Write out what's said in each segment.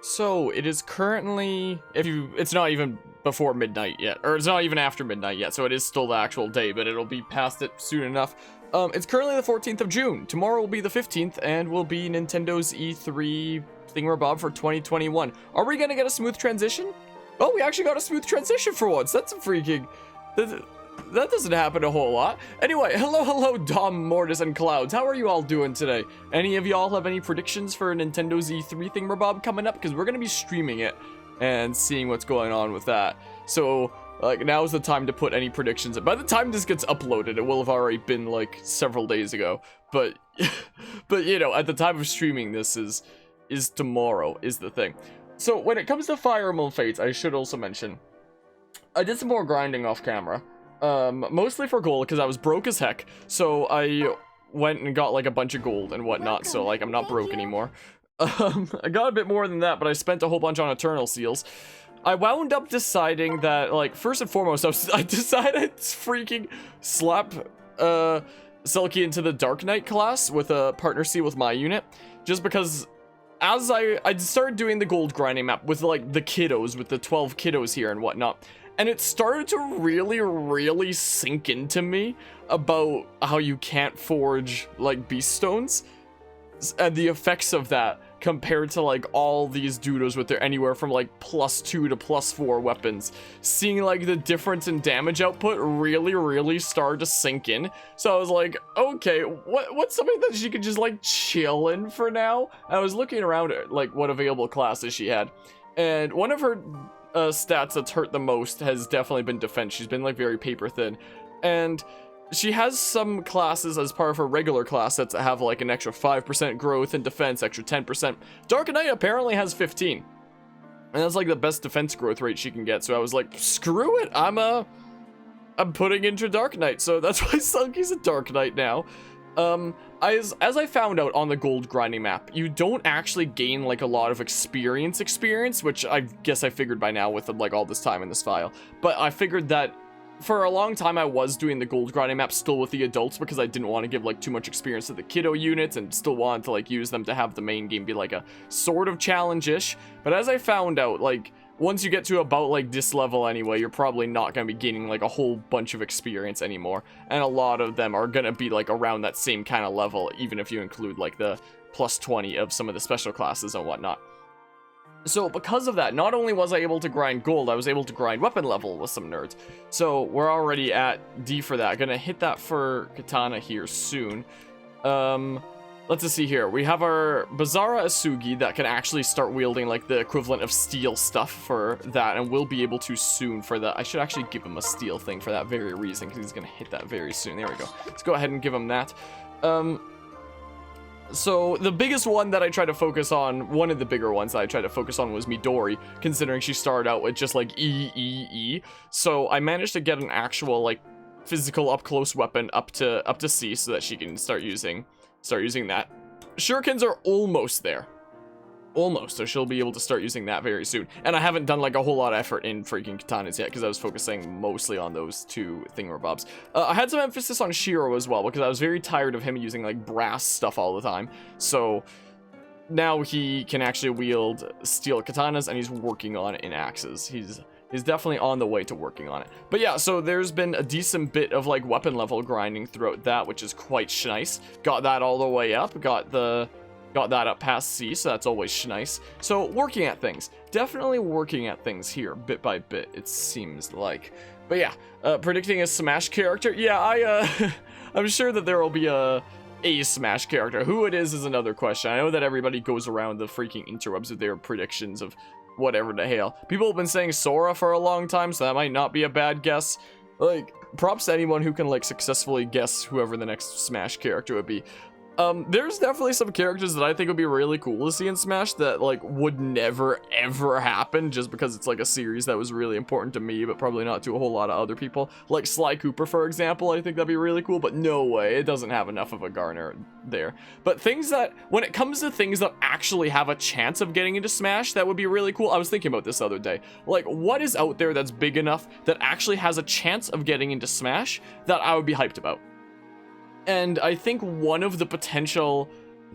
So it is currently, it's not even before midnight yet, or it's not even after midnight yet, so it is still the actual day, but it'll be past it soon enough. It's currently the 14th of June. Tomorrow will be the 15th, and will be Nintendo's E3 thingamabob for 2021. Are we gonna get a smooth transition? Oh, we actually got a smooth transition for once. That's a freaking... That doesn't happen a whole lot. Anyway, hello, Dom, Mortis, and Clouds. How are you all doing today? Any of y'all have any predictions for Nintendo's E3 thingamabob coming up? Because we're going to be streaming it and seeing what's going on with that. So, like, now's the time to put any predictions in. By the time this gets uploaded, it will have already been, like, several days ago. But, you know, at the time of streaming, this is tomorrow, is the thing. So, when it comes to Fire Emblem Fates, I should also mention, I did some more grinding off camera. Mostly for gold, because I was broke as heck. So I went and got like a bunch of gold and whatnot, so like I'm not broke anymore. I got a bit more than that, but I spent a whole bunch on Eternal Seals. I wound up deciding that, like, first and foremost, I decided to freaking slap Selkie into the Dark Knight class with a partner seal with my unit, just because as I started doing the gold grinding map with like the kiddos, with the 12 kiddos here and whatnot. And it started to really sink into me about how you can't forge, like, beast stones. And the effects of that compared to, like, all these doodles with their anywhere from, like, +2 to +4 weapons. Seeing, like, the difference in damage output really started to sink in. So I was like, okay, what's something that she could just, like, chill in for now? And I was looking around at, like, what available classes she had. And one of her... stats that's hurt the most has definitely been defense. She's been like very paper thin, and she has some classes as part of her regular class sets that have like an extra 5% growth in defense, extra 10%. Dark Knight apparently has 15, and that's like the best defense growth rate she can get. So I was like, screw it, I'm putting into Dark Knight. So that's why Selkie's a Dark Knight now. As I found out on the gold grinding map, you don't actually gain like a lot of experience, which I guess I figured by now with like all this time in this file. But I figured that for a long time I was doing the gold grinding map still with the adults because I didn't want to give like too much experience to the kiddo units and still wanted to like use them to have the main game be like a sort of challenge-ish. But as I found out, like, once you get to about like this level anyway, you're probably not going to be gaining like a whole bunch of experience anymore. And a lot of them are going to be like around that same kind of level, even if you include like the +20 of some of the special classes and whatnot. So because of that, not only was I able to grind gold, I was able to grind weapon level with some nerds. So we're already at D for that. Gonna hit that for Katana here soon. Let's just see here. We have our Bizarra Asugi that can actually start wielding like the equivalent of steel stuff for that, and we'll be able to soon for that. I should actually give him a steel thing for that very reason, because he's gonna hit that very soon. There we go. Let's go ahead and give him that. So the biggest one that I tried to focus on, one of the bigger ones that I tried to focus on was Midori, considering she started out with just like E. So I managed to get an actual like physical up close weapon up to C so that she can start using that. Shurikens are almost there. Almost, so she'll be able to start using that very soon. And I haven't done like a whole lot of effort in freaking katanas yet because I was focusing mostly on those two thingamabobs. I had some emphasis on Shiro as well because I was very tired of him using like brass stuff all the time. So now he can actually wield steel katanas, and he's working on it in axes. He's definitely on the way to working on it. But yeah, so there's been a decent bit of like weapon level grinding throughout that, which is quite nice. Got that all the way up, got that up past C, so that's always nice. So working at things, definitely working at things here bit by bit, it seems like. But yeah, predicting a Smash character, yeah, I'm sure that there will be a Smash character. Who it is another question. I know that everybody goes around the freaking interwebs with their predictions of whatever the hell. People have been saying Sora for a long time, so that might not be a bad guess. Like, props to anyone who can like successfully guess whoever the next Smash character would be. There's definitely some characters that I think would be really cool to see in Smash that, like, would never, ever happen just because it's, like, a series that was really important to me, but probably not to a whole lot of other people. Like Sly Cooper, for example, I think that'd be really cool, but no way, it doesn't have enough of a garner there. But things that, when it comes to things that actually have a chance of getting into Smash, that would be really cool. I was thinking about this the other day. Like, what is out there that's big enough that actually has a chance of getting into Smash that I would be hyped about? And I think one of the potential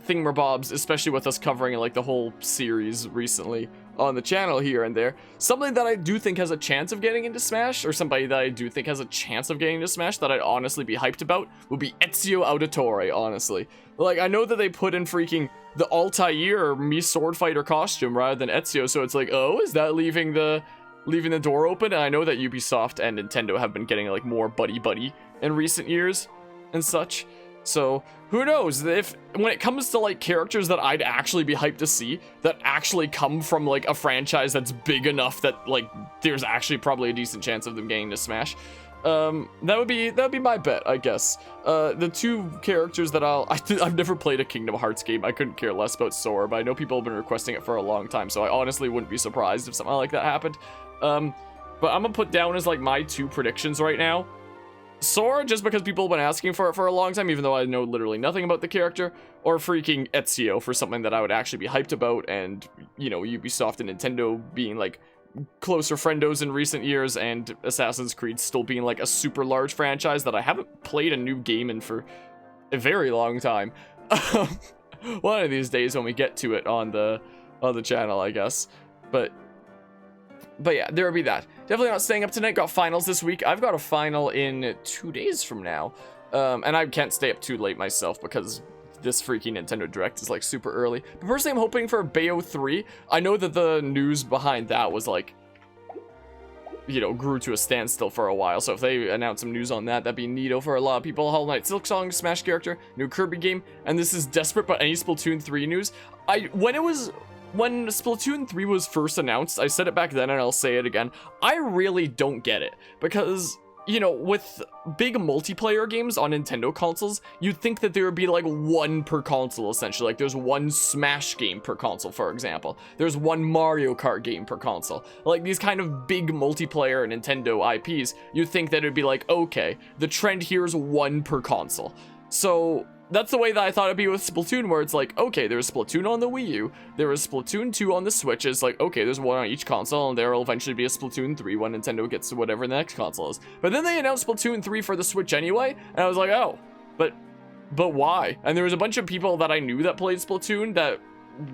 thingamabobs, especially with us covering like the whole series recently on the channel here and there. Something that I do think has a chance of getting into Smash, or somebody that I do think has a chance of getting into Smash that I'd honestly be hyped about, would be Ezio Auditore, honestly. Like, I know that they put in freaking the Altair me sword fighter costume rather than Ezio, so it's like, oh, is that leaving the door open? And I know that Ubisoft and Nintendo have been getting like more buddy-buddy in recent years and such. So, who knows, if when it comes to like characters that I'd actually be hyped to see, that actually come from like a franchise that's big enough that like there's actually probably a decent chance of them getting to Smash, that would be my bet, I guess. The two characters that I've never played a Kingdom Hearts game. I couldn't care less about Sora, but I know people have been requesting it for a long time, so I honestly wouldn't be surprised if something like that happened. But I'm gonna put down as like my two predictions right now. Sora, just because people have been asking for it for a long time, even though I know literally nothing about the character, or freaking Ezio for something that I would actually be hyped about, and, you know, Ubisoft and Nintendo being, like, closer friendos in recent years, and Assassin's Creed still being, like, a super large franchise that I haven't played a new game in for a very long time. One of these days when we get to it on the channel, I guess. But yeah, there will be that. Definitely not staying up tonight. Got finals this week. I've got a final in 2 days from now. And I can't stay up too late myself because this freaking Nintendo Direct is like super early. But personally, I'm hoping for Bayo 3. I know that the news behind that was like, you know, grew to a standstill for a while. So if they announce some news on that, that'd be neato for a lot of people. Hollow Knight Silksong, Smash character, new Kirby game. And this is desperate, but any Splatoon 3 news. When Splatoon 3 was first announced, I said it back then and I'll say it again, I really don't get it. Because, you know, with big multiplayer games on Nintendo consoles, you'd think that there would be like one per console, essentially. Like there's one Smash game per console, for example. There's one Mario Kart game per console. Like these kind of big multiplayer Nintendo IPs, you'd think that it'd be like, okay, the trend here is one per console. So that's the way that I thought it'd be with Splatoon, where it's like, okay, there's Splatoon on the Wii U, there was Splatoon 2 on the Switch, it's like, okay, there's one on each console, and there will eventually be a Splatoon 3 when Nintendo gets to whatever the next console is. But then they announced Splatoon 3 for the Switch anyway, and I was like, oh, but why? And there was a bunch of people that I knew that played Splatoon that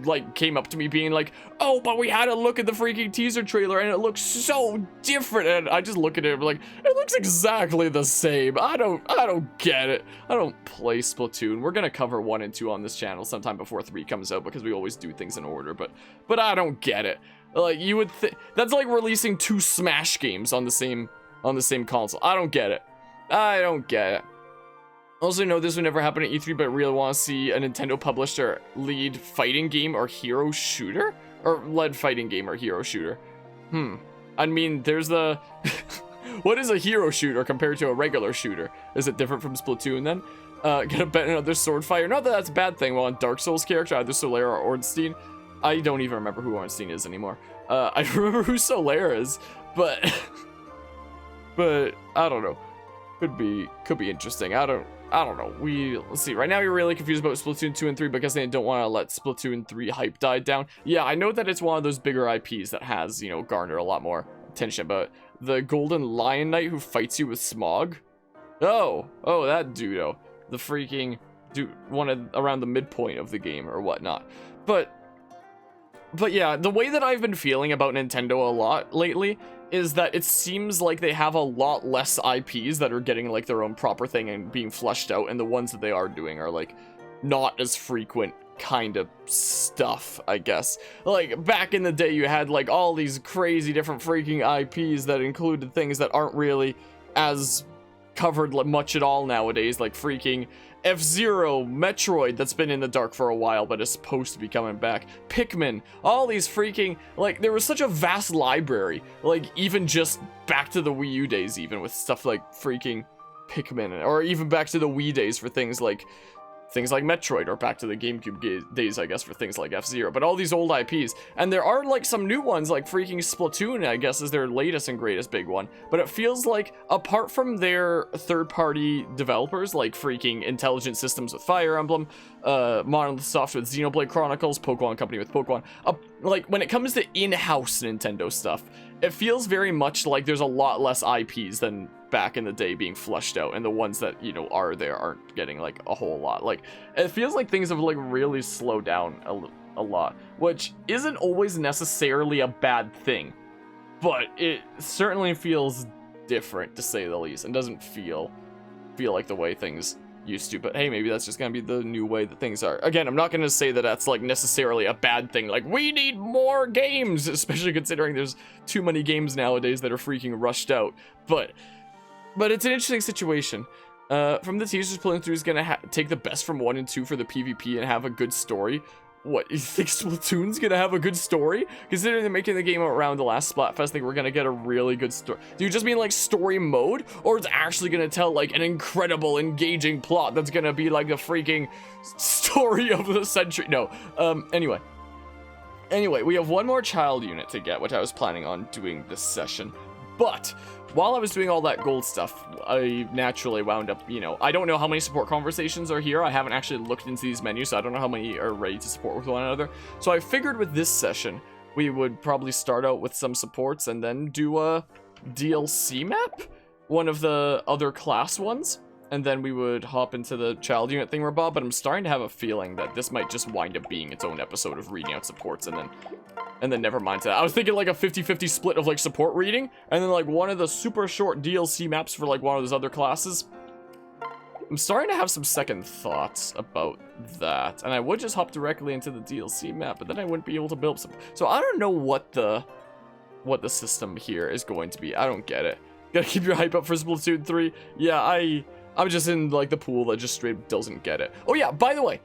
like came up to me being like, oh, but we had a look at the freaking teaser trailer and it looks so different, and I just look at it like, it looks exactly the same. I don't get it. I don't play Splatoon. We're gonna cover 1 and 2 on this channel sometime before 3 comes out because we always do things in order, but I don't get it. Like, you would think that's like releasing 2 Smash games on the same console. I don't get it. I don't get it. Also, know this would never happen at E3, but I really want to see a Nintendo published or lead fighting game or hero shooter? Or led fighting game or hero shooter. I mean, there's the... What is a hero shooter compared to a regular shooter? Is it different from Splatoon then? Gonna bet another sword fighter. Not that that's a bad thing. Well, on Dark Souls character, either Solera or Ornstein. I don't even remember who Ornstein is anymore. I remember who Solera is, but... but, I don't know. Could be interesting. I don't know. Let's see. Right now, you're really confused about Splatoon 2 and 3 because they don't want to let Splatoon 3 hype die down. Yeah, I know that it's one of those bigger IPs that has, you know, garnered a lot more attention, but the Golden Lion Knight who fights you with Smog? Oh, that dudo. The freaking dude wanted around the midpoint of the game or whatnot. But yeah, the way that I've been feeling about Nintendo a lot lately is that it seems like they have a lot less IPs that are getting like their own proper thing and being fleshed out, and the ones that they are doing are like not as frequent kind of stuff, I guess. Like back in the day, you had like all these crazy different freaking IPs that included things that aren't really as covered much at all nowadays, like freaking F-Zero, Metroid, that's been in the dark for a while but is supposed to be coming back, Pikmin, all these freaking, like, there was such a vast library, like, even just back to the Wii U days, even with stuff like freaking Pikmin, or even back to the Wii days for things like Metroid, or back to the GameCube days, I guess, for things like F-Zero, but all these old IPs, and there are, like, some new ones, like freaking Splatoon, I guess, is their latest and greatest big one, but it feels like, apart from their third-party developers, like freaking Intelligent Systems with Fire Emblem, Monolith Soft with Xenoblade Chronicles, Pokemon Company with Pokemon, like, when it comes to in-house Nintendo stuff, it feels very much like there's a lot less IPs than back in the day being flushed out, and the ones that, you know, are there aren't getting, like, a whole lot. Like, it feels like things have, like, really slowed down a lot, which isn't always necessarily a bad thing, but it certainly feels different, to say the least, and doesn't feel like the way things used to. But hey, maybe that's just gonna be the new way that things are. Again, I'm not gonna say that that's like necessarily a bad thing, like we need more games, especially considering there's too many games nowadays that are freaking rushed out. But it's an interesting situation. From the teasers, Splatoon 3 is gonna take the best from 1 and 2 for the PvP and have a good story. What, you think Splatoon's gonna have a good story? Considering they're making the game around the last Splatfest, I think we're gonna get a really good story. Do you just mean like story mode? Or it's actually gonna tell like an incredible, engaging plot that's gonna be like the freaking story of the century? No. Anyway, we have one more child unit to get, which I was planning on doing this session. But while I was doing all that gold stuff, I naturally wound up, you know, I don't know how many support conversations are here. I haven't actually looked into these menus, so I don't know how many are ready to support with one another. So I figured with this session, we would probably start out with some supports and then do a DLC map, one of the other class ones, and then we would hop into the child unit thingamabob. But I'm starting to have a feeling that this might just wind up being its own episode of reading out supports, and then never mind that. I was thinking like a 50-50 split of like support reading, and then like one of the super short DLC maps for like one of those other classes. I'm starting to have some second thoughts about that, and I would just hop directly into the DLC map, but then I wouldn't be able to build some. So I don't know what the system here is going to be. I don't get it. Gotta keep your hype up for Splatoon 3. Yeah, I'm just in like the pool that just straight doesn't get it. Oh yeah, by the way,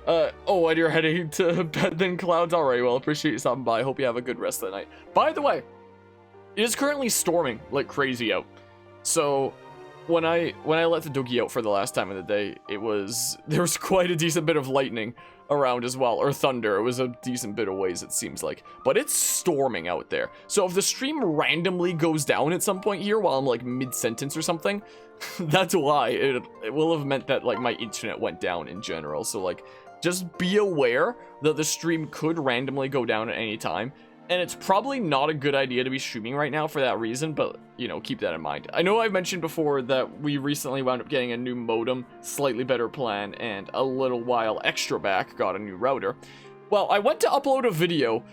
oh, and you're heading to bed then, Clouds? Alright, well, appreciate you stopping by. Hope you have a good rest of the night. By the way, it is currently storming like crazy out. So, when I let the doggy out for the last time of the day, there was quite a decent bit of lightning around as well, or thunder. It was a decent bit of ways, it seems like. But it's storming out there. So if the stream randomly goes down at some point here while I'm like mid-sentence or something, that's why. It will have meant that like my internet went down in general. So like, just be aware that the stream could randomly go down at any time. And it's probably not a good idea to be streaming right now for that reason, but, you know, keep that in mind. I know I've mentioned before that we recently wound up getting a new modem, slightly better plan, and a little while extra back got a new router. Well, I went to upload a video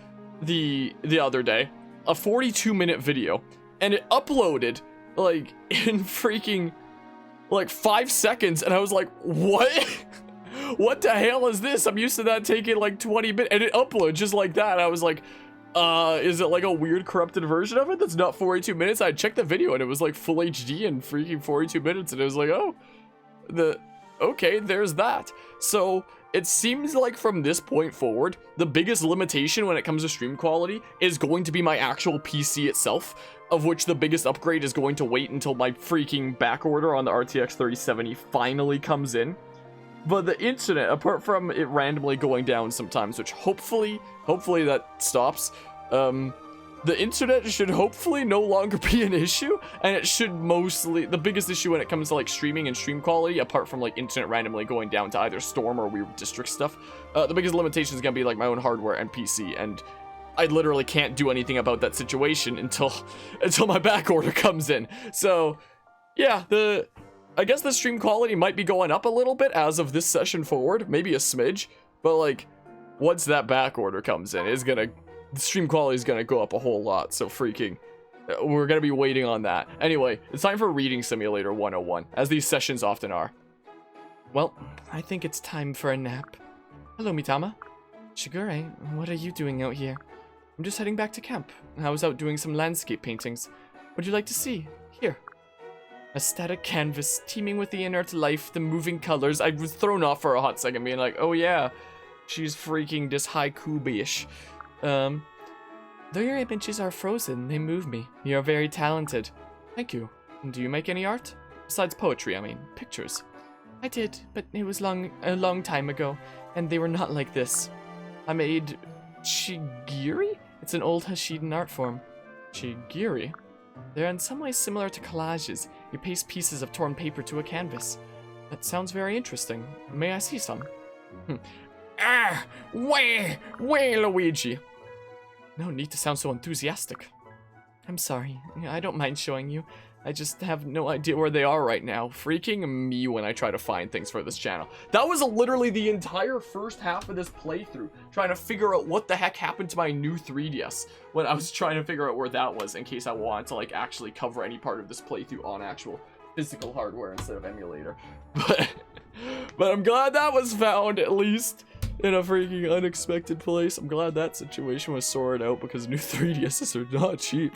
the other day, a 42-minute video, and it uploaded, like, in freaking, like, 5 seconds, and I was like, what? What the hell is this? I'm used to that taking, like, 20 minutes, and it uploads just like that. I was like, is it like a weird corrupted version of it that's not 42 minutes? I checked the video and it was like full HD and freaking 42 minutes, and it was like, oh, okay, there's that. So it seems like from this point forward, the biggest limitation when it comes to stream quality is going to be my actual PC itself, of which the biggest upgrade is going to wait until my freaking back order on the RTX 3070 finally comes in. But the internet, apart from it randomly going down sometimes, which hopefully that stops, the internet should hopefully no longer be an issue, and it should mostly, the biggest issue when it comes to like streaming and stream quality, apart from like internet randomly going down to either storm or weird district stuff, the biggest limitation is gonna be like my own hardware and PC, and I literally can't do anything about that situation until my back order comes in. So yeah, I guess the stream quality might be going up a little bit as of this session forward, maybe a smidge, but like, once that back order comes in, the stream quality is gonna go up a whole lot, so freaking, we're gonna be waiting on that. Anyway, it's time for Reading Simulator 101, as these sessions often are. Well, I think it's time for a nap. Hello, Mitama. Shigure, what are you doing out here? I'm just heading back to camp. I was out doing some landscape paintings. What'd you like to see? Here. A static canvas, teeming with the inert life, the moving colors. I was thrown off for a hot second, being like, oh yeah, she's freaking this haiku-ish. Though your images are frozen, they move me. You're very talented. Thank you. Do you make any art? Besides poetry, I mean, pictures. I did, but it was a long time ago, and they were not like this. I made Chigiri? It's an old Hashiden art form. Chigiri? They're in some ways similar to collages. You paste pieces of torn paper to a canvas. That sounds very interesting. May I see some? Way, Luigi. No need to sound so enthusiastic. I'm sorry. I don't mind showing you. I just have no idea where they are right now. Freaking me when I try to find things for this channel. That was literally the entire first half of this playthrough, trying to figure out what the heck happened to my new 3DS when I was trying to figure out where that was in case I wanted to like actually cover any part of this playthrough on actual physical hardware instead of emulator. But I'm glad that was found at least in a freaking unexpected place. I'm glad that situation was sorted out because new 3DSs are not cheap.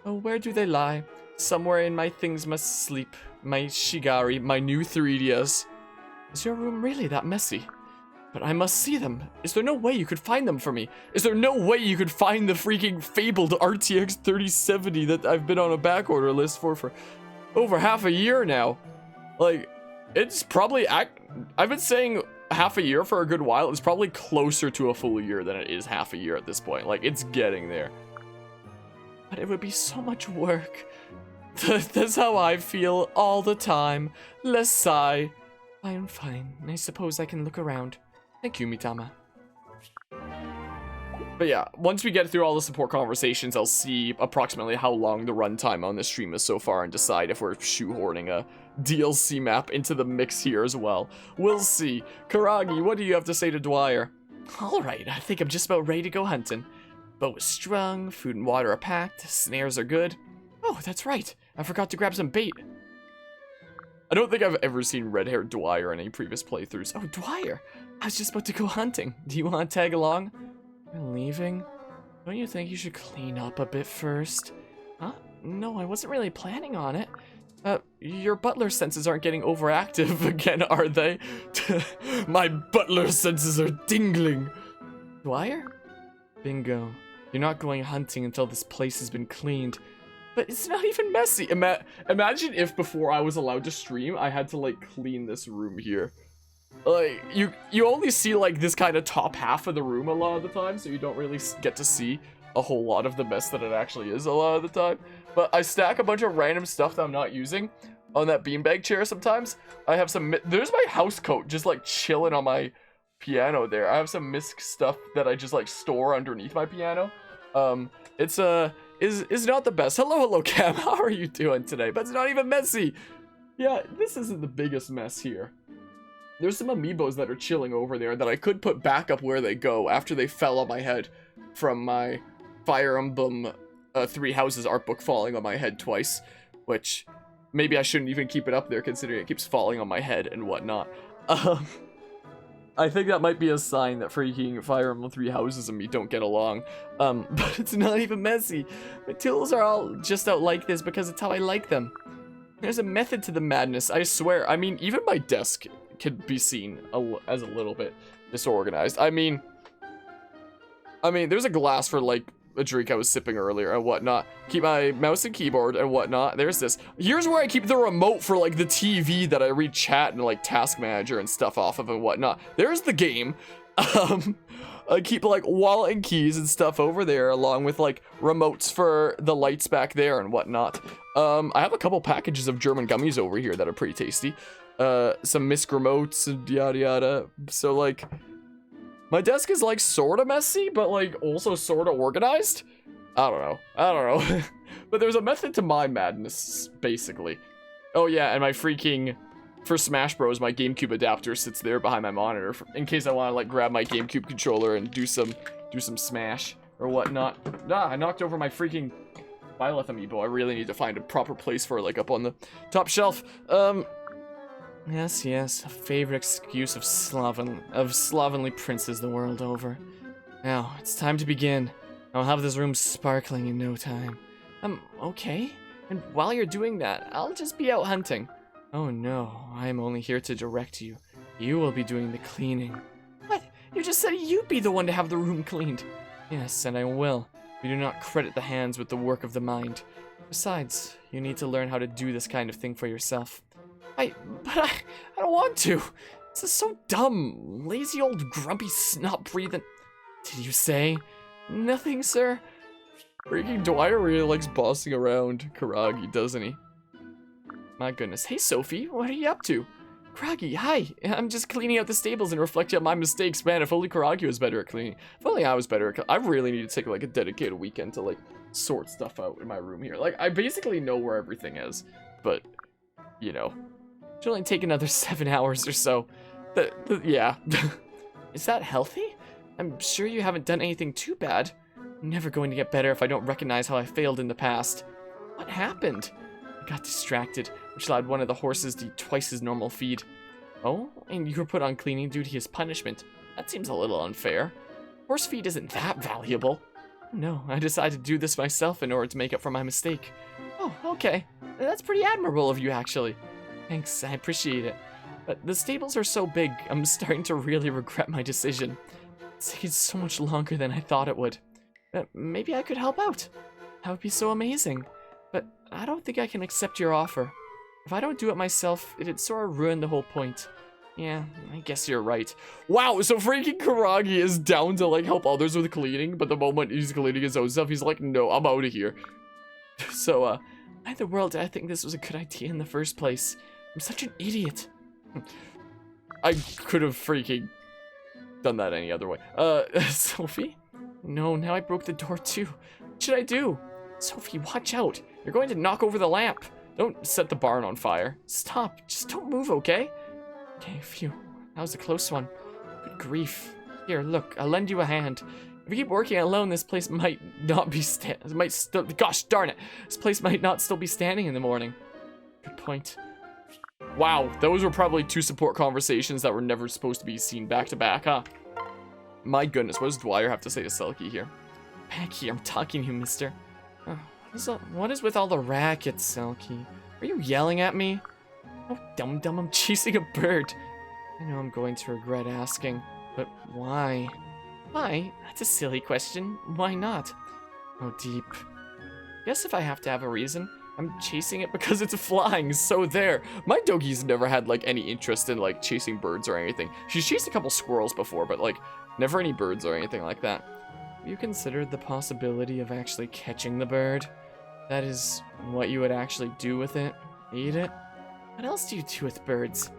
Oh, where do they lie? Somewhere in my things must sleep. My Shigari, my new 3DS. Is your room really that messy? But I must see them. Is there no way you could find them for me? Is there no way you could find the freaking fabled RTX 3070 that I've been on a backorder list for over half a year now? Like, it's probably... I've been saying half a year for a good while. It's probably closer to a full year than it is half a year at this point. Like, it's getting there. But it would be so much work. That's how I feel all the time. Let's sigh. I am fine. I suppose I can look around. Thank you, Mitama. But yeah, once we get through all the support conversations, I'll see approximately how long the runtime on this stream is so far and decide if we're shoehorning a DLC map into the mix here as well. We'll see. Karagi, what do you have to say to Dwyer? Alright, I think I'm just about ready to go hunting. Bow is strung, food and water are packed, snares are good. Oh, that's right. I forgot to grab some bait. I don't think I've ever seen red-haired Dwyer in any previous playthroughs. Oh, Dwyer! I was just about to go hunting. Do you want to tag along? You're leaving? Don't you think you should clean up a bit first? Huh? No, I wasn't really planning on it. Your butler senses aren't getting overactive again, are they? My butler senses are tingling. Dwyer? Bingo. You're not going hunting until this place has been cleaned. But it's not even messy. Imagine if before I was allowed to stream, I had to like clean this room here. Like, you only see like this kind of top half of the room a lot of the time, so you don't really get to see a whole lot of the mess that it actually is a lot of the time. But I stack a bunch of random stuff that I'm not using on that beanbag chair sometimes. I have some, there's my house coat just like chilling on my piano there. I have some misc stuff that I just like store underneath my piano. It's not the best. Hello, Cam. How are you doing today? But it's not even messy. Yeah, this isn't the biggest mess here. There's some amiibos that are chilling over there that I could put back up where they go after they fell on my head from my Fire Emblem 3 Houses art book falling on my head twice, which maybe I shouldn't even keep it up there considering it keeps falling on my head and whatnot. I think that might be a sign that freaking Fire Emblem 3 Houses and me don't get along. But it's not even messy. My tools are all just out like this because it's how I like them. There's a method to the madness, I swear. I mean, even my desk could be seen as a little bit disorganized. I mean, there's a glass for, like, a drink I was sipping earlier and whatnot. Keep my mouse and keyboard and whatnot. There's this. Here's where I keep the remote for, like, the TV that I read chat and, like, Task Manager and stuff off of and whatnot. There's the game. I keep, like, wallet and keys and stuff over there along with, like, remotes for the lights back there and whatnot. I have a couple packages of German gummies over here that are pretty tasty. Some misc remotes and yada yada. So, like, my desk is, like, sorta messy, but, like, also sorta organized. I don't know. But there's a method to my madness, basically. Oh, yeah, and my freaking... For Smash Bros, my GameCube adapter sits there behind my monitor in case I want to, like, grab my GameCube controller and do some Smash or whatnot. I knocked over my freaking Byleth amiibo. I really need to find a proper place for it, like, up on the top shelf. Yes, a favorite excuse of slovenly princes the world over. Now, it's time to begin. I'll have this room sparkling in no time. Okay. And while you're doing that, I'll just be out hunting. Oh no, I am only here to direct you. You will be doing the cleaning. What? You just said you'd be the one to have the room cleaned. Yes, and I will. We do not credit the hands with the work of the mind. Besides, you need to learn how to do this kind of thing for yourself. I don't want to. This is so dumb. Lazy old grumpy snot breathing. Did you say? Nothing, sir. Freaking Dwyer really likes bossing around Karagi, doesn't he? My goodness. Hey, Sophie, what are you up to? Kuragi, hi. I'm just cleaning out the stables and reflecting on my mistakes. Man, if only Kuragi was better at cleaning. If only I was better at I really need to take like a dedicated weekend to like sort stuff out in my room here. Like, I basically know where everything is, but, you know, it should only take another 7 hours or so. Yeah. Is that healthy? I'm sure you haven't done anything too bad. I'm never going to get better if I don't recognize how I failed in the past. What happened? I got distracted, which allowed one of the horses to eat twice his normal feed. Oh, and you were put on cleaning duty as punishment. That seems a little unfair. Horse feed isn't that valuable. No, I decided to do this myself in order to make up for my mistake. Oh, okay. That's pretty admirable of you, actually. Thanks, I appreciate it. But the stables are so big, I'm starting to really regret my decision. It's taking so much longer than I thought it would. Maybe I could help out. That would be so amazing. But I don't think I can accept your offer. If I don't do it myself, it'd sort of ruin the whole point. Yeah, I guess you're right. Wow, so freaking Kuragi is down to like help others with cleaning, but the moment he's cleaning his own stuff, he's like, no, I'm out of here. So, why in the world did I think this was a good idea in the first place? I'm such an idiot. I could have freaking done that any other way. Sophie? No, now I broke the door too. What should I do? Sophie, watch out. You're going to knock over the lamp. Don't set the barn on fire. Stop. Just don't move, okay? Okay, phew. That was a close one. Good grief. Here, look. I'll lend you a hand. If you keep working alone, this place might not be gosh darn it. This place might not still be standing in the morning. Good point. Wow, those were probably 2 support conversations that were never supposed to be seen back to back, huh? My goodness, what does Dwyer have to say to Selkie here? Back here, I'm talking to you, mister. What is with all the racket, Selkie? Are you yelling at me? Oh, dum-dum, I'm chasing a bird. I know I'm going to regret asking, but why? Why? That's a silly question. Why not? Oh, deep. Guess if I have to have a reason, I'm chasing it because it's flying, so there. My doggy's never had, like, any interest in, like, chasing birds or anything. She's chased a couple squirrels before, but, like, never any birds or anything like that. Have you considered the possibility of actually catching the bird? That is what you would actually do with it? Eat it? What else do you do with birds?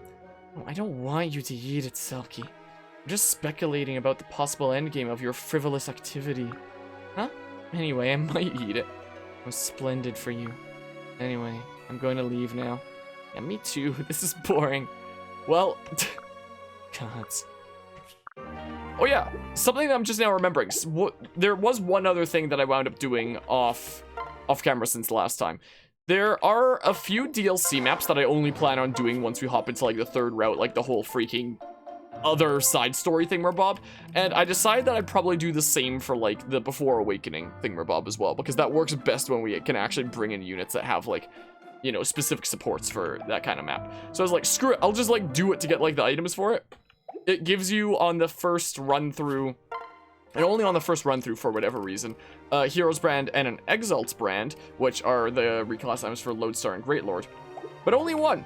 Oh, I don't want you to eat it, Selkie. I'm just speculating about the possible endgame of your frivolous activity. Huh? Anyway, I might eat it. It was splendid for you. Anyway, I'm going to leave now. Yeah, me too. This is boring. Well, gods. Oh yeah, something that I'm just now remembering. There was one other thing that I wound up doing off camera since last time. There are a few DLC maps that I only plan on doing once we hop into like the 3rd route, like the whole freaking other side story thingamabob, and I decided that I'd probably do the same for like the Before Awakening thingamabob as well, because that works best when we can actually bring in units that have like, you know, specific supports for that kind of map. So I was like, screw it, I'll just like do it to get like the items for it. It gives you on the first run through, and only on the first run through for whatever reason, Heroes brand and an Exalts brand, which are the reclass items for Lodestar and Great Lord, but only one.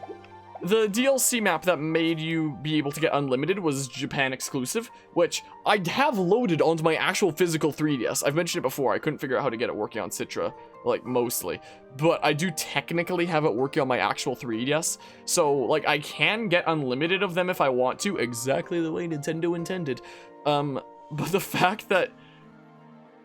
The DLC map that made you be able to get unlimited was Japan exclusive, which I have loaded onto my actual physical 3DS. I've mentioned it before, I couldn't figure out how to get it working on Citra, like, mostly. But I do technically have it working on my actual 3DS, so, like, I can get unlimited of them if I want to, exactly the way Nintendo intended. But the fact that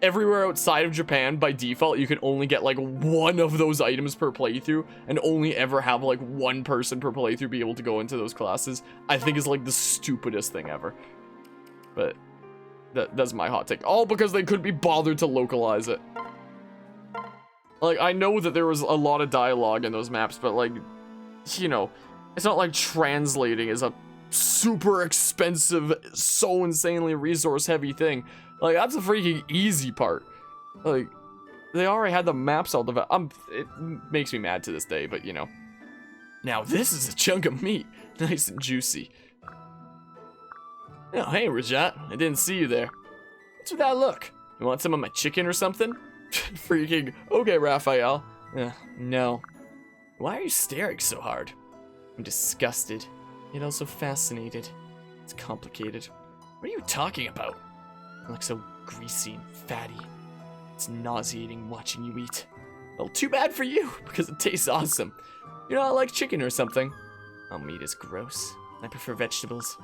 everywhere outside of Japan, by default, you can only get, like, one of those items per playthrough, and only ever have, like, one person per playthrough be able to go into those classes, I think is, like, the stupidest thing ever. But that's my hot take. All because they couldn't be bothered to localize it. Like, I know that there was a lot of dialogue in those maps, but, like, you know, it's not like translating is a super expensive, so insanely resource-heavy thing. Like, that's a freaking easy part. Like, they already had the maps all developed. It makes me mad to this day, but, you know. Now, this is a chunk of meat. Nice and juicy. Oh, hey, Rajat. I didn't see you there. What's with that look? You want some of my chicken or something? Freaking, okay, Raphael. No. Why are you staring so hard? I'm disgusted, yet also fascinated. It's complicated. What are you talking about? You look so greasy and fatty. It's nauseating watching you eat. Well, too bad for you, because it tastes awesome. You know, I like chicken or something. Oh, meat is gross. I prefer vegetables.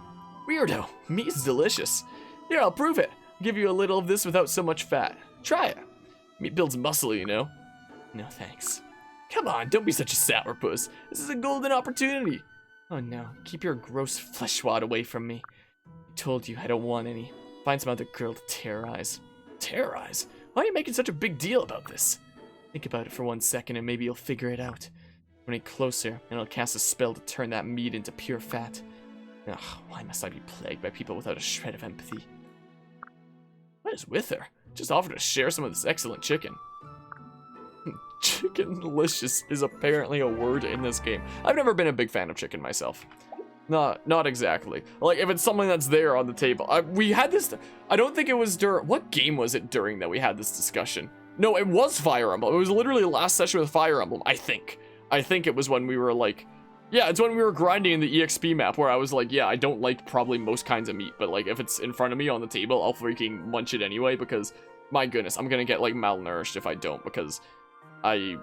Weirdo. Meat is delicious. Here, I'll prove it. I'll give you a little of this without so much fat. Try it. Meat builds muscle, you know. No, thanks. Come on, don't be such a sourpuss. This is a golden opportunity. Oh no, keep your gross flesh wad away from me. I told you I don't want any. Find some other girl to terrorize. Terrorize? Why are you making such a big deal about this? Think about it for 1 second and maybe you'll figure it out. When I get closer, and I'll cast a spell to turn that meat into pure fat. Ugh, why must I be plagued by people without a shred of empathy? What is with her? Just offer to share some of this excellent chicken. Chicken-licious is apparently a word in this game. I've never been a big fan of chicken myself. Not exactly. Like, if it's something that's there on the table. We had this... I don't think it was during... What game was it during that we had this discussion? No, it was Fire Emblem. It was literally the last session with Fire Emblem, I think. I think it was when we were like... Yeah, it's when we were grinding in the EXP map where I was like, yeah, I don't like probably most kinds of meat, but like if it's in front of me on the table, I'll freaking munch it anyway because, my goodness, I'm gonna get like malnourished if I don't because I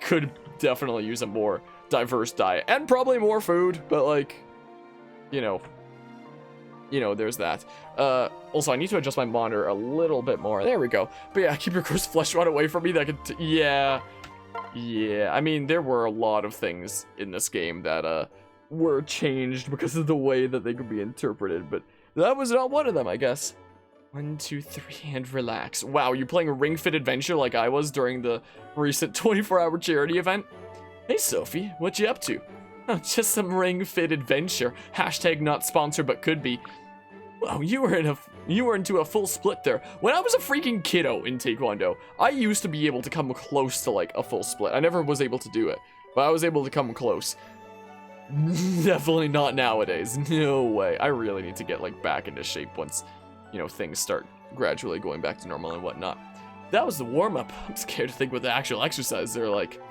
could definitely use a more diverse diet and probably more food, but like, you know, there's that. Also, I need to adjust my monitor a little bit more. There we go. But yeah, keep your gross flesh rod away from me. That could, yeah, I mean, there were a lot of things in this game that, were changed because of the way that they could be interpreted, but that was not one of them, I guess. 1, 2, 3, and relax. Wow, you playing a Ring Fit Adventure like I was during the recent 24-hour charity event? Hey, Sophie, what you up to? Oh, just some Ring Fit Adventure. Hashtag not sponsored, but could be. Wow, you were into a full split there. When I was a freaking kiddo in Taekwondo, I used to be able to come close to like a full split. I never was able to do it, but I was able to come close. Definitely not nowadays. No way. I really need to get like back into shape once, you know, things start gradually going back to normal and whatnot. That was the warm-up. I'm scared to think what the actual exercises are like.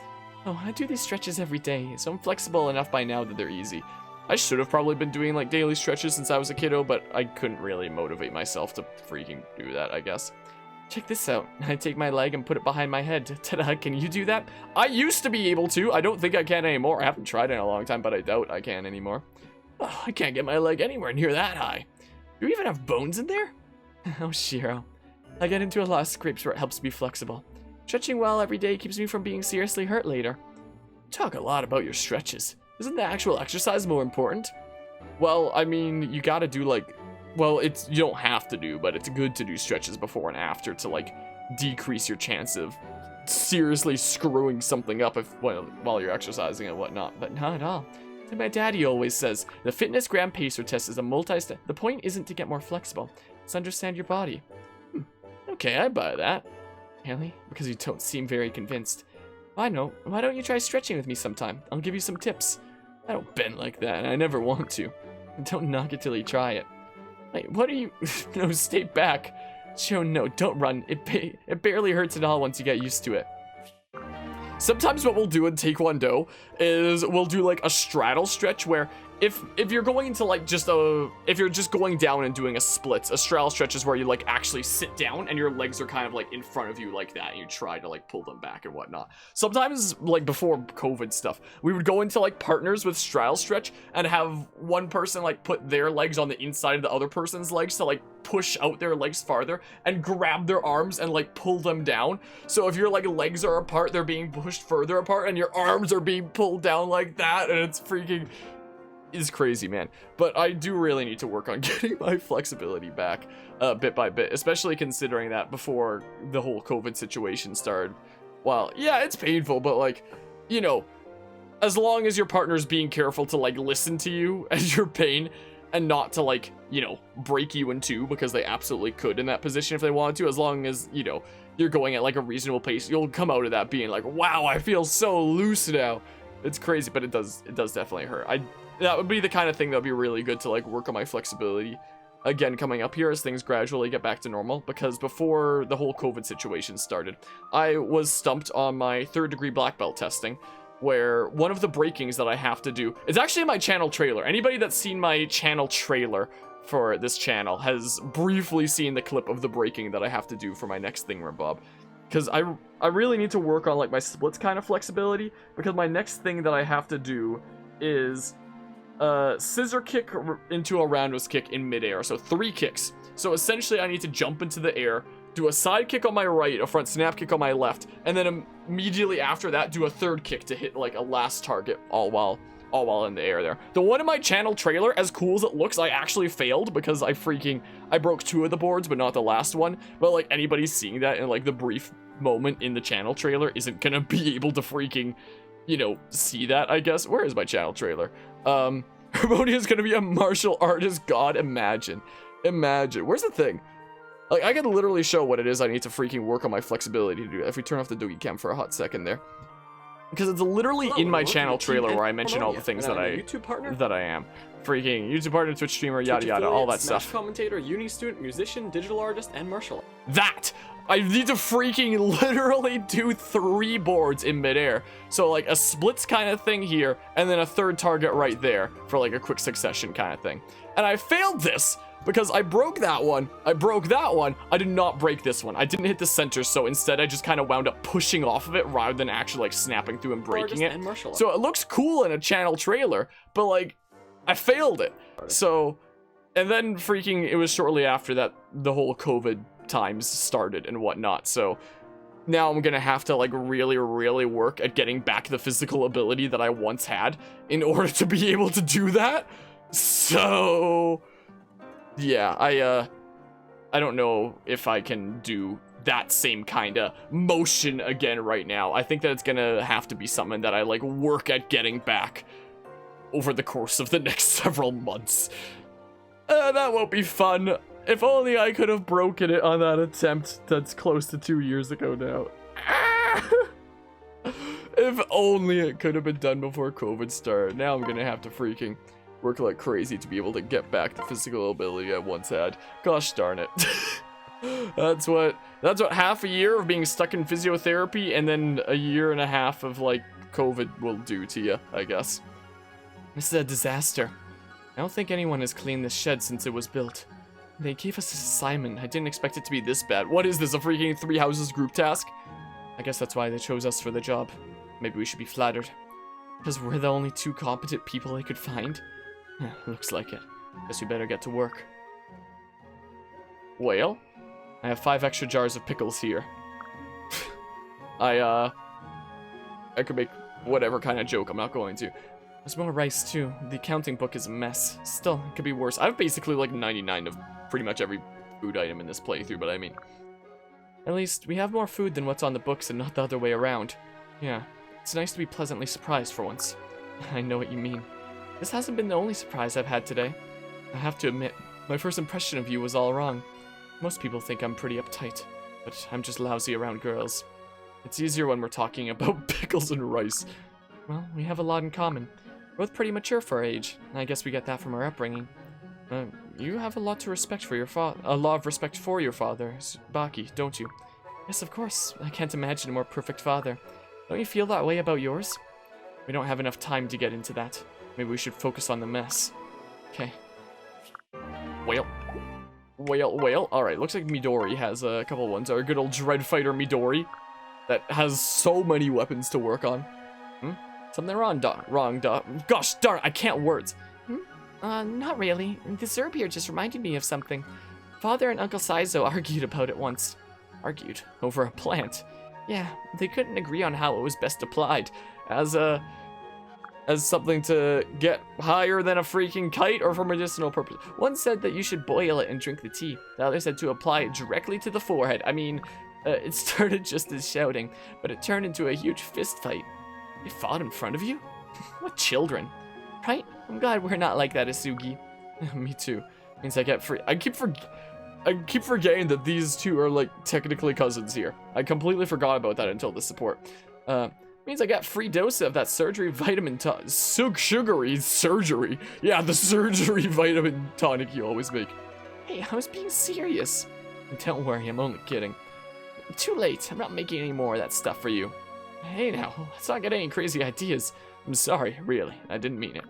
Oh, I do these stretches every day, so I'm flexible enough by now that they're easy. I should have probably been doing like daily stretches since I was a kiddo, but I couldn't really motivate myself to freaking do that, I guess. Check this out. I take my leg and put it behind my head. Ta-da, can you do that? I used to be able to. I don't think I can anymore. I haven't tried in a long time, but I doubt I can anymore. Oh, I can't get my leg anywhere near that high. Do you even have bones in there? Oh, Shiro. I get into a lot of scrapes where it helps me flexible. Stretching well every day keeps me from being seriously hurt later. Talk a lot about your stretches. Isn't the actual exercise more important? Well, I mean, you gotta do like... Well, you don't have to do, but it's good to do stretches before and after to like decrease your chance of seriously screwing something up while you're exercising and whatnot, but not at all. Like my daddy always says, the fitness gram pacer test is a multi-step. The point isn't to get more flexible, it's to understand your body. Okay, I buy that. Really? Because you don't seem very convinced. I know. Why don't you try stretching with me sometime? I'll give you some tips. I don't bend like that, and I never want to. Don't knock it till you try it. Wait, what are you... No, stay back. Joe, no, don't run. It barely hurts at all once you get used to it. Sometimes what we'll do in Taekwondo is we'll do like a straddle stretch where if you're going into like if you're just going down and doing a straddle stretch is where you like actually sit down and your legs are kind of like in front of you like that and you try to like pull them back and whatnot. Sometimes like before COVID stuff, we would go into like partners with straddle stretch and have one person like put their legs on the inside of the other person's legs to like push out their legs farther and grab their arms and like pull them down. So if your like legs are apart, they're being pushed further apart and your arms are being pulled down like that, and it's freaking... is crazy, man. But I do really need to work on getting my flexibility back bit by bit, especially considering that before the whole COVID situation started. Well, yeah, it's painful, but like, you know, as long as your partner's being careful to like listen to you and your pain and not to like, you know, break you in two, because they absolutely could in that position if they wanted to, as long as, you know, you're going at like a reasonable pace, you'll come out of that being like, wow, I feel so loose now. It's crazy, but it does definitely hurt. That would be the kind of thing that would be really good to like work on my flexibility again coming up here as things gradually get back to normal, because before the whole COVID situation started, I was stumped on my 3rd degree black belt testing, where one of the breakings that I have to do, it's actually in my channel trailer. Anybody that's seen my channel trailer for this channel has briefly seen the clip of the breaking that I have to do for my next thingamabob. Because I really need to work on like my splits kind of flexibility, because my next thing that I have to do is scissor kick into a roundhouse kick in midair. So 3 kicks. So essentially I need to jump into the air, do a side kick on my right, a front snap kick on my left, and then immediately after that do a 3rd kick to hit like a last target all while in the air there. The one in my channel trailer, as cool as it looks, I actually failed because I broke 2 of the boards but not the last one. But like anybody seeing that in like the brief moment in the channel trailer isn't gonna be able to freaking, you know, see that, I guess. Where is my channel trailer? Harmonia's gonna be a martial artist god. Imagine. Where's the thing? Like, I could literally show what it is I need to freaking work on my flexibility to do. If we turn off the Doogie Cam for a hot second there. Because it's literally in my channel trailer where I mention all the things that I am. Freaking YouTube partner, Twitch streamer, yada yada, all that stuff. Commentator, uni student, musician, digital artist, and martial artist. That! I need to freaking literally do 3 boards in midair. So like a splits kind of thing here, and then a 3rd target right there for like a quick succession kind of thing. And I failed this because I broke that one, I did not break this one. I didn't hit the center, so instead I just kind of wound up pushing off of it rather than actually like snapping through and breaking it. So it looks cool in a channel trailer, but like, I failed it. So, and then freaking, it was shortly after that the whole COVID times started and whatnot, so now I'm gonna have to like really work at getting back the physical ability that I once had in order to be able to do that. So yeah, I don't know if I can do that same kind of motion again right now. I think that it's gonna have to be something that I like work at getting back over the course of the next several months. That won't be fun. If only I could have broken it on that attempt that's close to 2 years ago now. If only it could have been done before COVID started. Now I'm gonna have to freaking work like crazy to be able to get back the physical ability I once had. Gosh darn it. That's what half a year of being stuck in physiotherapy and then a year and a half of like COVID will do to you, I guess. This is a disaster. I don't think anyone has cleaned this shed since it was built. They gave us this assignment. I didn't expect it to be this bad. What is this, a freaking 3 houses group task? I guess that's why they chose us for the job. Maybe we should be flattered. Because we're the only 2 competent people they could find. Yeah, looks like it. Guess we better get to work. Well, I have 5 extra jars of pickles here. I could make whatever kind of joke, I'm not going to. There's more rice too. The accounting book is a mess. Still, it could be worse. I have basically like 99 of pretty much every food item in this playthrough, but I mean, at least we have more food than what's on the books and not the other way around. Yeah, it's nice to be pleasantly surprised for once. I know what you mean. This hasn't been the only surprise I've had today. I have to admit, my first impression of you was all wrong. Most people think I'm pretty uptight, but I'm just lousy around girls. It's easier when we're talking about pickles and rice. Well, we have a lot in common. Both pretty mature for our age. I guess we get that from our upbringing. You have a lot to respect for your a lot of respect for your father, Baki, don't you? Yes, of course. I can't imagine a more perfect father. Don't you feel that way about yours? We don't have enough time to get into that. Maybe we should focus on the mess. Okay. Well. Alright, looks like Midori has a couple ones. Our good old Dread Fighter Midori that has so many weapons to work on. Something wrong, gosh darn, I can't words. Not really. This herb here just reminded me of something. Father and Uncle Saizo argued about it once. Argued over a plant. Yeah, they couldn't agree on how it was best applied. As something to get higher than a freaking kite or for medicinal purpose. One said that you should boil it and drink the tea. The other said to apply it directly to the forehead. I mean, it started just as shouting, but it turned into a huge fist fight. They fought in front of you? What children? Right? I'm glad we're not like that, Asugi. Me too. Means I get free. I keep forgetting that these 2 are like technically cousins here. I completely forgot about that until the support. Means I got free dose of that surgery vitamin sugary surgery. Yeah, the surgery vitamin tonic you always make. Hey, I was being serious. Don't worry, I'm only kidding. Too late. I'm not making any more of that stuff for you. Hey now, let's not get any crazy ideas. I'm sorry, really, I didn't mean it.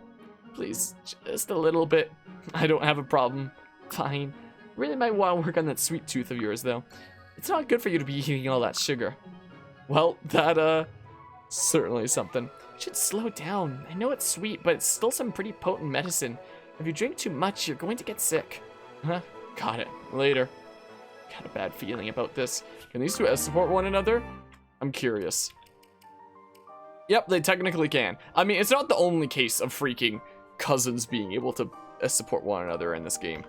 Please, just a little bit. I don't have a problem. Fine. Really might want to work on that sweet tooth of yours, though. It's not good for you to be eating all that sugar. Well, that Certainly something. You should slow down. I know it's sweet, but it's still some pretty potent medicine. If you drink too much, you're going to get sick. Huh? Got it. Later. Got a bad feeling about this. Can these two support one another? I'm curious. Yep, they technically can. I mean, it's not the only case of freaking cousins being able to support one another in this game.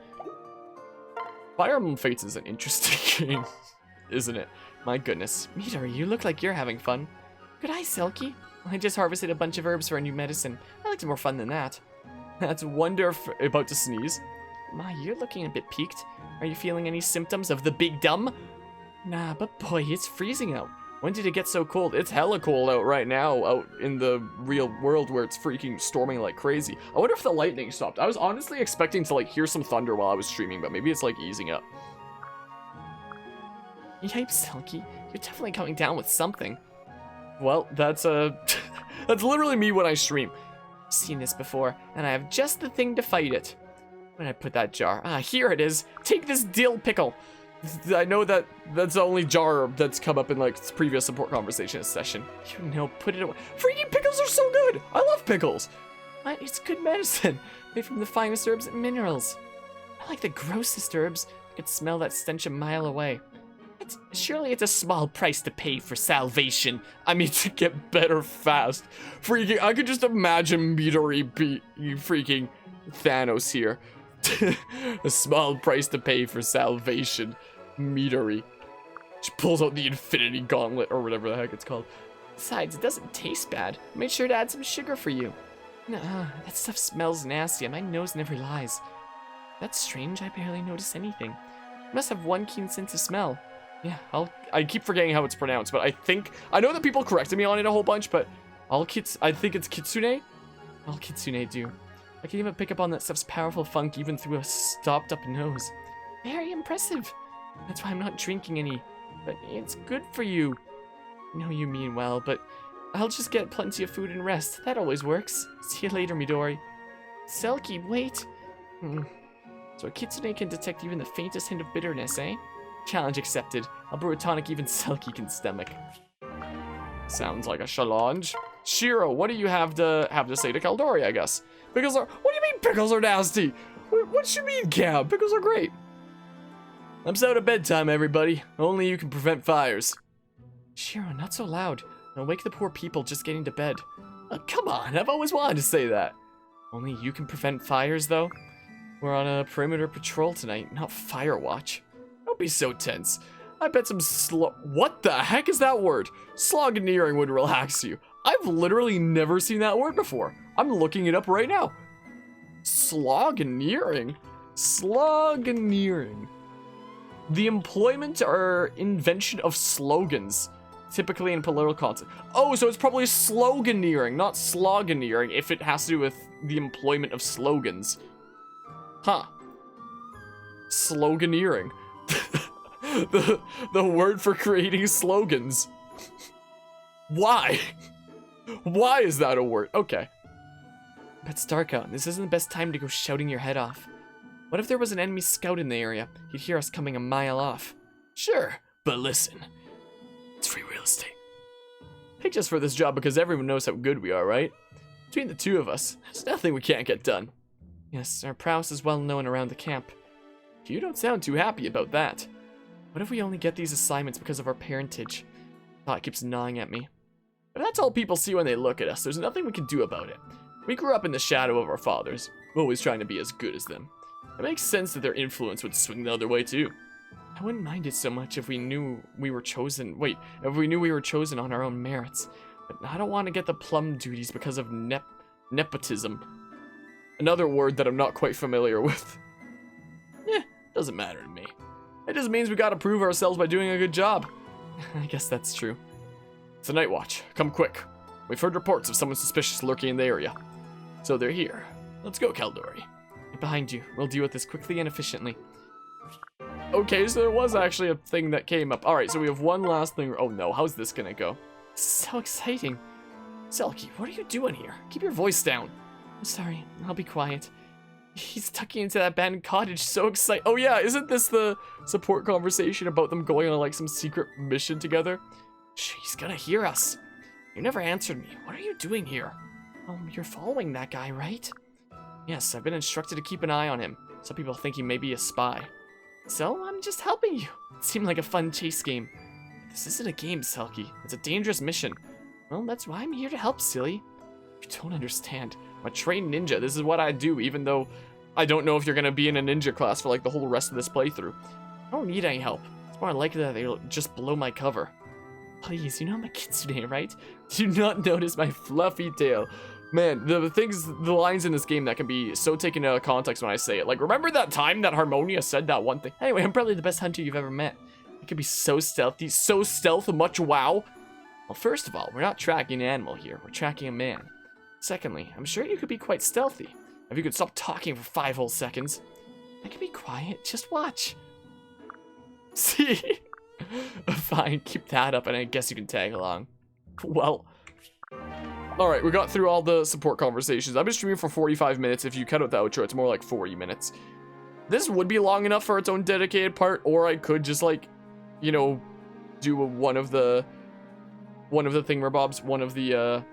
Fire Emblem Fates is an interesting game, isn't it? My goodness. Midori, you look like you're having fun. Good eye, Selkie. I just harvested a bunch of herbs for a new medicine. I liked more fun than that. That's about to sneeze. Ma, you're looking a bit peaked. Are you feeling any symptoms of the big dumb? Nah, but boy, it's freezing out. When did it get so cold? It's hella cold out right now, out in the real world where it's freaking storming like crazy. I wonder if the lightning stopped. I was honestly expecting to, like, hear some thunder while I was streaming, but maybe it's, like, easing up. Yipes, Selkie. You're definitely coming down with something. Well, that's, that's literally me when I stream. I've seen this before, and I have just the thing to fight it. Where did I put that jar? Ah, here it is. Take this dill pickle. I know that's the only jar that's come up in, like, previous support conversation session. You know, put it away. Freaking pickles are so good! I love pickles! What? It's good medicine. Made from the finest herbs and minerals. I like the grossest herbs. I could smell that stench a mile away. Surely it's a small price to pay for salvation. I mean, to get better fast. Freaking, I could just imagine Midori be freaking Thanos here. A small price to pay for salvation. Midori. She pulls out the Infinity Gauntlet, or whatever the heck it's called. Besides, it doesn't taste bad. I made sure to add some sugar for you. Nuh-uh, that stuff smells nasty, and my nose never lies. That's strange, I barely notice anything. I must have one keen sense of smell. Yeah, I keep forgetting how it's pronounced, but I know that people corrected me on it a whole bunch, but I think it's Kitsune? All Kitsune do. I can even pick up on that stuff's powerful funk even through a stopped up nose. Very impressive. That's why I'm not drinking any, but it's good for you. I know you mean well, but I'll just get plenty of food and rest. That always works. See you later, Midori. Selkie, wait. So a Kitsune can detect even the faintest hint of bitterness, eh? Challenge accepted. I'll brew a tonic even Selkie can stomach. Sounds like a challenge. Shiro, what do you have to say to Caldori, I guess? What do you mean pickles are nasty? What you mean, Cam? Pickles are great. I'm out of bedtime, everybody. Only you can prevent fires. Shiro, not so loud. I'll wake the poor people just getting to bed. Oh, come on, I've always wanted to say that. Only you can prevent fires, though? We're on a perimeter patrol tonight, not fire watch. Don't be so tense. I bet some what the heck is that word? Sloganeering would relax you. I've literally never seen that word before. I'm looking it up right now. Sloganeering? Sloganeering. The employment or invention of slogans, typically in political context. Oh, so it's probably sloganeering, not sloganeering, if it has to do with the employment of slogans. Huh. Sloganeering. the word for creating slogans. Why? Why is that a word? Okay. But it's dark out. This isn't the best time to go shouting your head off. What if there was an enemy scout in the area? He'd hear us coming a mile off. Sure, but listen. It's free real estate. Picked us for this job because everyone knows how good we are, right? Between the two of us, there's nothing we can't get done. Yes, our prowess is well known around the camp. You don't sound too happy about that. What if we only get these assignments because of our parentage? Thought keeps gnawing at me. But that's all people see when they look at us. There's nothing we can do about it. We grew up in the shadow of our fathers, always trying to be as good as them. It makes sense that their influence would swing the other way too. I wouldn't mind it so much if we knew we were chosen. If we knew we were chosen on our own merits. But I don't want to get the plum duties because of nepotism. Another word that I'm not quite familiar with. Doesn't matter to me. It just means we gotta prove ourselves by doing a good job. I guess that's true. It's a night watch. Come quick. We've heard reports of someone suspicious lurking in the area. So they're here. Let's go, Caldori. Behind you. We'll deal with this quickly and efficiently. Okay, so there was actually a thing that came up. Alright, so we have one last thing. Oh no, how's this gonna go? So exciting. Selkie, what are you doing here? Keep your voice down. I'm sorry, I'll be quiet. He's tucking into that abandoned cottage, so excited. Oh yeah, isn't this the support conversation about them going on like some secret mission together? She's gonna hear us. You never answered me. What are you doing here? You're following that guy, right? Yes, I've been instructed to keep an eye on him. Some people think he may be a spy. So, I'm just helping you. It seemed like a fun chase game. This isn't a game, Selkie. It's a dangerous mission. Well, that's why I'm here to help, silly. You don't understand. I'm a trained ninja. This is what I do, even though I don't know if you're gonna be in a ninja class for like the whole rest of this playthrough. I don't need any help. It's more likely that they'll just blow my cover. Please, you know I'm a kitsune, right? Do not notice my fluffy tail. Man, the lines in this game that can be so taken out of context when I say it. Like, remember that time that Harmonia said that one thing? Anyway, I'm probably the best hunter you've ever met. I could be so stealthy, so stealth, much wow. Well, first of all, we're not tracking an animal here. We're tracking a man. Secondly, I'm sure you could be quite stealthy. If you could stop talking for 5 whole seconds. I can be quiet, just watch. See? Fine, keep that up and I guess you can tag along. Well. Alright, we got through all the support conversations. I've been streaming for 45 minutes. If you cut out the outro, it's more like 40 minutes. This would be long enough for its own dedicated part, or I could just like, you know, do one of the thingamabobs, one of the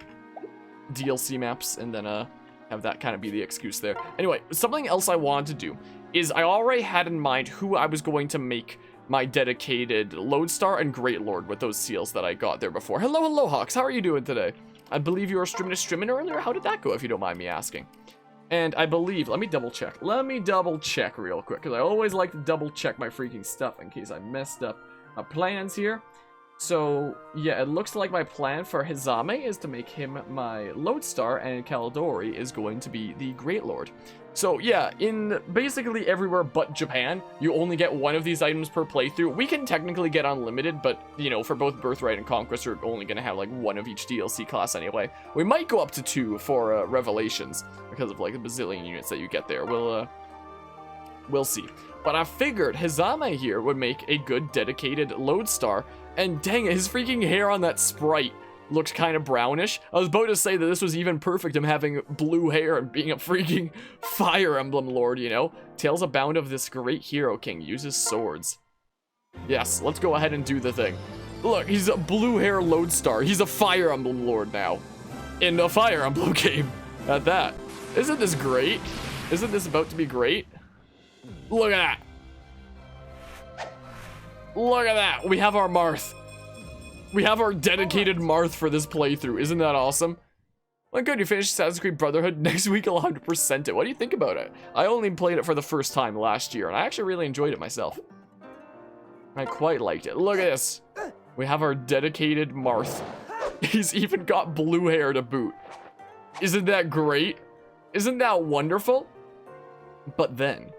DLC maps, and then have that kind of be the excuse there. Anyway, something else I wanted to do is I already had in mind who I was going to make my dedicated Lodestar and Great Lord with those seals that I got there before. Hello, Hawks. How are you doing today? I believe you were streaming earlier. How did that go, if you don't mind me asking? And I believe, let me double check. Let me double check real quick, because I always like to double check my freaking stuff in case I messed up my plans here. So, yeah, it looks like my plan for Hizame is to make him my Lodestar, and Caldori is going to be the Great Lord. So, yeah, in basically everywhere but Japan, you only get one of these items per playthrough. We can technically get unlimited, but, you know, for both Birthright and Conquest, we're only going to have, like, one of each DLC class anyway. We might go up to 2 for Revelations, because of, like, the bazillion units that you get there. We'll see. But I figured Hizame here would make a good dedicated Lodestar, and dang it, his freaking hair on that sprite looks kind of brownish. I was about to say that this was even perfect, him having blue hair and being a freaking Fire Emblem Lord, you know? Tales abound of this great hero king uses swords. Yes, let's go ahead and do the thing. Look, he's a blue hair Lodestar. He's a Fire Emblem Lord now. In a Fire Emblem game. At that. Isn't this great? Isn't this about to be great? Look at that. Look at that. We have our Marth. We have our dedicated Marth for this playthrough. Isn't that awesome? Well, good. You finished Assassin's Creed Brotherhood. Next week, I'll 100% it. What do you think about it? I only played it for the first time last year, and I actually really enjoyed it myself. I quite liked it. Look at this. We have our dedicated Marth. He's even got blue hair to boot. Isn't that great? Isn't that wonderful? But then,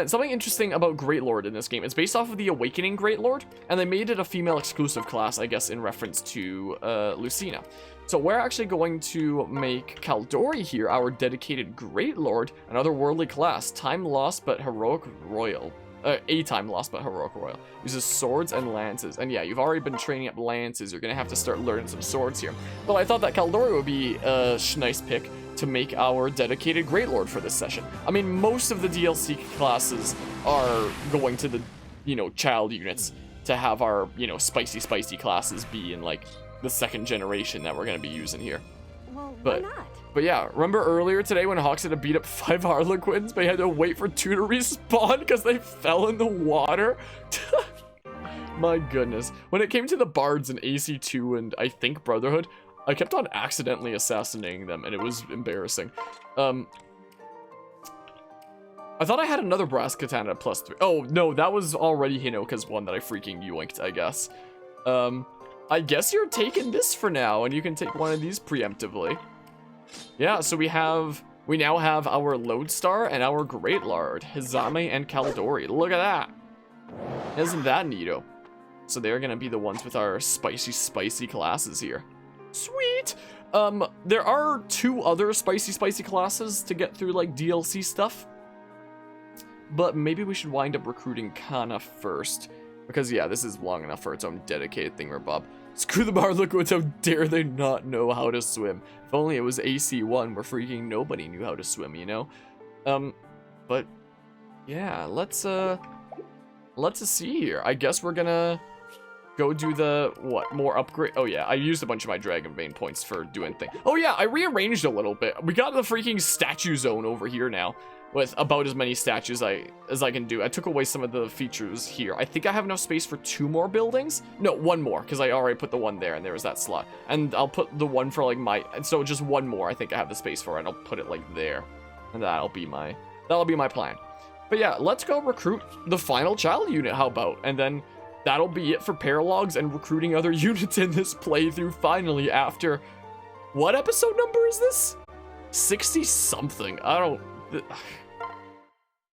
something interesting about Great Lord in this game, it's based off of the Awakening Great Lord, and they made it a female exclusive class, I guess, in reference to Lucina. So we're actually going to make Caldori here our dedicated Great Lord, another worldly class, time lost but heroic royal. A time lost but heroic royal. Uses swords and lances. And yeah, you've already been training up lances. You're gonna have to start learning some swords here. But I thought that Caldori would be a nice pick to make our dedicated Great Lord for this session. I mean, most of the DLC classes are going to the, you know, child units to have our, you know, spicy classes be in, like, the second generation that we're gonna be using here. Well, why not? But yeah, remember earlier today when Hawks had to beat up 5 Harlequins, but he had to wait for 2 to respawn because they fell in the water? My goodness. When it came to the bards in AC2 and I think Brotherhood, I kept on accidentally assassinating them, and it was embarrassing. I thought I had another brass katana at +3. Oh, no, that was already Hinoka's one that I freaking yoinked, I guess. I guess you're taking this for now, and you can take one of these preemptively. Yeah, so we now have our Lodestar and our Great Lord, Hizame and Caldori. Look at that. Isn't that neato? So they're gonna be the ones with our spicy classes here. Sweet! There are 2 other spicy classes to get through, like, DLC stuff. But maybe we should wind up recruiting Kana first. Because, yeah, this is long enough for its own dedicated thingamabob. Screw the Harlequins, how dare they not know how to swim. If only it was AC1 where freaking nobody knew how to swim, you know? But, yeah, let's see here. I guess we're gonna go do the, what, more upgrade? Oh yeah, I used a bunch of my Dragon Vein points for doing things. Oh yeah, I rearranged a little bit. We got the freaking statue zone over here now, with about as many statues as I can do. I took away some of the features here. I think I have enough space for 2 more buildings. No, 1 more, because I already put the one there, and there was that slot. And I'll put the one for, like, and so just 1 more I think I have the space for, and I'll put it, like, there. And that'll be my plan. But yeah, let's go recruit the final child unit, how about? And then that'll be it for paralogs and recruiting other units in this playthrough finally after... What episode number is this? 60-something. I don't...